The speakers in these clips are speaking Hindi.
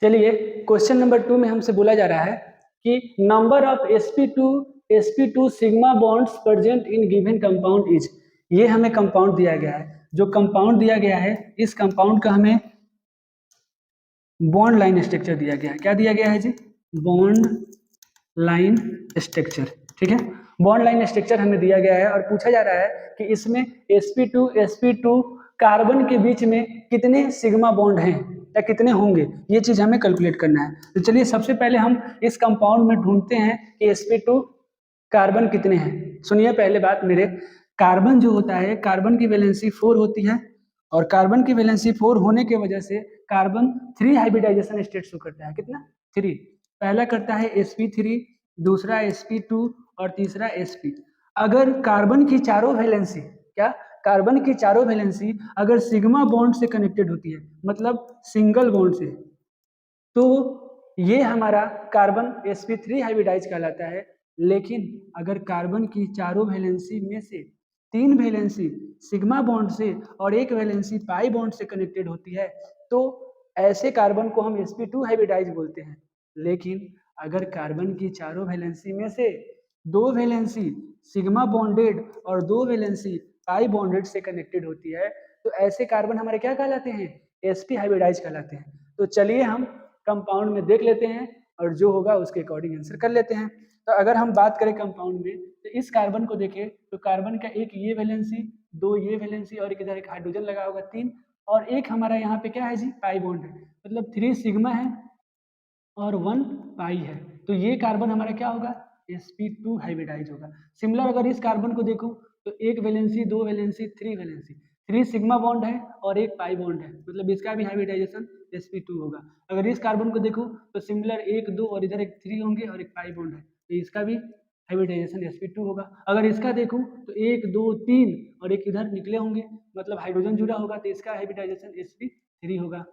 चलिए क्वेश्चन नंबर 2 में हमसे बोला जा रहा है कि number of sp2 sigma bonds present in given compound is. ये हमें कंपाउंड दिया गया है, जो कंपाउंड दिया गया है इस कंपाउंड का हमें बॉन्ड लाइन स्ट्रक्चर दिया गया है। क्या दिया गया है जी? Bond line structure. ठीक है, बॉन्ड लाइन स्ट्रक्चर हमें दिया गया है और पूछा जा रहा है कि इसमें sp2 कार्बन के बीच में कितने सिग्मा बॉन्ड हैं या कितने होंगे, ये चीज हमें कैलकुलेट करना है। तो चलिए सबसे पहले हम इस कंपाउंड में ढूंढते हैं कि sp2 कार्बन कितने हैं। सुनिए पहले बात मेरे, कार्बन जो होता है कार्बन की वैलेंसी 4 होती है और कार्बन की वैलेंसी 4 होने की वजह से कार्बन 3 हाइब्रिडाइजेशन स्टेट शो करता है। कितना? 3। पहला करता है sp3, दूसरा sp2 और तीसरा sp। अगर कार्बन की चारों वैलेंसी, क्या कार्बन की चारों वैलेंसी अगर सिग्मा बॉन्ड से कनेक्टेड होती है, मतलब सिंगल बॉन्ड से, तो ये हमारा कार्बन sp3 हाइब्रिडाइज कहलाता है। लेकिन अगर कार्बन की चारों वैलेंसी में से 3 वैलेंसी सिग्मा बॉन्ड से और 1 वैलेंसी पाई बॉन्ड से कनेक्टेड होती है, तो ऐसे कार्बन को हम sp2 हाइब्रिडाइज बोलते हैं। लेकिन अगर कार्बन की चारों वैलेंसी में से 2 वैलेंसी सिग्मा बॉन्डेड और 2 वैलेंसी पाई बॉन्डेड से कनेक्टेड होती है, तो ऐसे कार्बन हमारे क्या कहलाते हैं? sp हाइब्रिडाइज कहलाते हैं। तो चलिए हम कंपाउंड में देख लेते हैं और जो होगा उसके अकॉर्डिंग आंसर कर लेते हैं। तो अगर हम बात करें कंपाउंड में, तो इस कार्बन को देखें तो कार्बन का एक ये वैलेंसी, 2 ये वैलेंसी और एक इधर एक हाइड्रोजन लगा होगा 3, और एक हमारा यहाँ पे क्या है जी? पाई बॉन्ड है, मतलब 3 सिग्मा है और 1 पाई है। तो ये कार्बन हमारा क्या होगा? sp2 हाइब्रिडाइज होगा। सिमिलर अगर इस कार्बन को देखूं तो एक valency, 2 valency, 3 valency, 3 sigma bond है और एक पाई बॉन्ड है, मतलब इसका भी हाइब्रिडाइजेशन sp2 होगा। अगर इस कार्बन को देखूं तो सिमिलर 1, 2 और इधर एक 3 होंगे और एक पाई बॉन्ड है, तो इसका भी हाइब्रिडाइजेशन sp2 होगा। अगर इसका देखूं तो 1, 2, 3 और एक इधर निकले होंगे, मतलब हाइड्रोजन जुड़ा होगा, तो इसका हाइब्रिडाइजेशन sp3 होगा।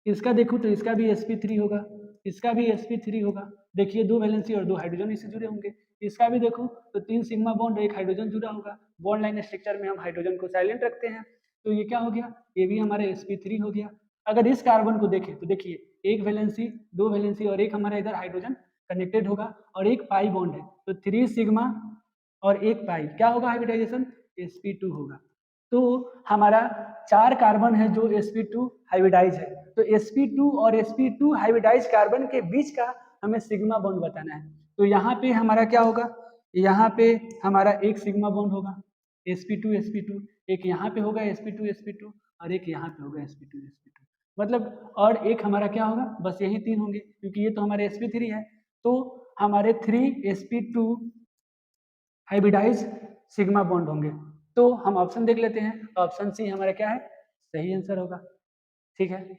इसका देखूं तो इसका भी sp3 होगा, इसका भी sp3 होगा। देखिए 2 वैलेंसी और 2 हाइड्रोजन इससे जुड़े होंगे। इसका भी देखो तो 3 सिग्मा बॉन्ड और एक हाइड्रोजन जुड़ा होगा। बॉन्ड लाइन स्ट्रक्चर में हम हाइड्रोजन को साइलेंट रखते हैं, तो ये क्या हो गया? ये भी हमारे sp3 हो गया। अगर इस कार्बन को देखें तो देखिए एक वैलेंसी, 2 वैलेंसी और एक हमारा इधर हाइड्रोजन कनेक्टेड होगा और एक पाई बॉन्ड है, तो 3 सिग्मा और एक पाई क्या होगा? हाइब्रिडाइजेशन sp2 होगा। तो हमारा 4 कार्बन है जो sp2 हाइब्रिडाइज है। तो sp2 और sp2 हाइब्रिडाइज कार्बन के बीच का हमें सिग्मा बॉन्ड बताना है। तो यहाँ पे हमारा क्या होगा? यहाँ पे हमारा एक सिग्मा बॉन्ड होगा sp2 एक यहाँ पे होगा sp2 और एक यहाँ पे होगा sp2 मतलब, और एक हमारा क्या होगा? बस यही 3 होंगे क्योंकि ये तो हमारे sp3 है। तो हमारे 3 sp2 हाइब्रिडाइज सिग्मा बॉन्ड होंगे। तो हम ऑप्शन देख लेते हैं, ऑप्शन सी हमारा क्या है? सही आंसर होगा। ठीक है।